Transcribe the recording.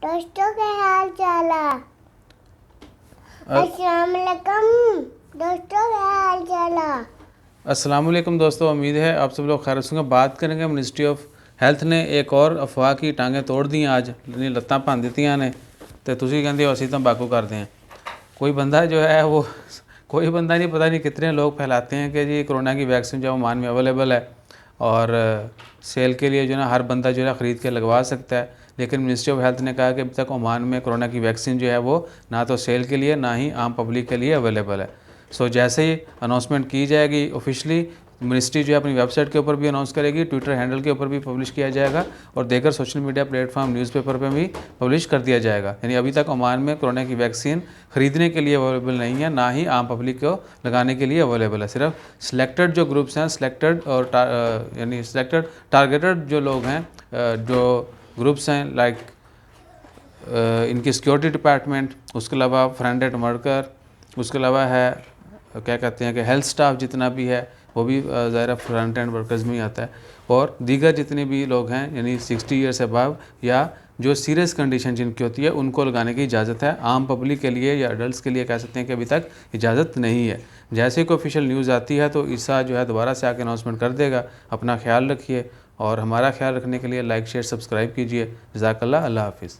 दोस्तों क्या हाल चाल है? अस्सलाम वालेकुम दोस्तों, क्या हाल चाल है? अस्सलामुअलैकुम दोस्तों, उम्मीद है आप सब लोग खैर से होंगे। बात करेंगे मिनिस्ट्री ऑफ ਹੈਲਥ ਨੇ एक और अफवाह की टांगें तोड़ दी आज, ਲੱਤਾਂ ਭੰਨ ਦਿੱਤੀਆਂ ਨੇ ਤੇ ਤੁਸੀਂ ਕਹਿੰਦੇ ਹੋ ਅਸੀਂ तंबाकू करते हैं। कोई बंदा जो है वो कोई बंदा नहीं, पता नहीं कितने लोग फैलाते हैं कि जी कोरोना की वैक्सीन जो ओमान में अवेलेबल है और सेल के लिए जो है ना हर बंदा जो है ख़रीद के लगवा सकता है। लेकिन मिनिस्ट्री ऑफ हेल्थ ने कहा कि अभी तक ओमान में कोरोना की वैक्सीन जो है वो ना तो सेल के लिए ना ही आम पब्लिक के लिए अवेलेबल है। सो जैसे ही अनाउंसमेंट की जाएगी ऑफिशियली, मिनिस्ट्री जो है अपनी वेबसाइट के ऊपर भी अनाउंस करेगी, ट्विटर हैंडल के ऊपर भी पब्लिश किया जाएगा और देकर सोशल मीडिया प्लेटफॉर्म न्यूज़पेपर पे भी पब्लिश कर दिया जाएगा। यानी अभी तक ओमान में कोरोना की वैक्सीन ख़रीदने के लिए अवेलेबल नहीं है, ना ही आम पब्लिक को लगाने के लिए अवेलेबल है। सिर्फ सिलेक्टेड जो ग्रुप्स हैं, सिलेक्टेड और यानी सिलेक्टेड टारगेटेड जो लोग हैं, जो ग्रुप्स हैं लाइक इनकी सिक्योरिटी डिपार्टमेंट, उसके अलावा फ्रंट एंड वर्कर, उसके अलावा है क्या कहते हैं कि हेल्थ स्टाफ जितना भी है वो भी ज़ाहिर फ्रंट एंड वर्कर्स में ही आता है। और दीगर जितने भी लोग हैं यानी 60 ईयर से अबव या जो सीरियस कंडीशन जिनकी होती है उनको लगाने की इजाज़त है। आम पब्लिक के लिए या एडल्ट्स के लिए कह सकते हैं कि अभी तक इजाज़त नहीं है। जैसे कोई ऑफिशियल न्यूज़ आती है तो ईसा जो है दोबारा से आके अनाउंसमेंट कर देगा। अपना ख्याल रखिए और हमारा ख्याल रखने के लिए लाइक शेयर सब्सक्राइब कीजिए। जज़ाकल्लाह, अल्लाह हाफिज़।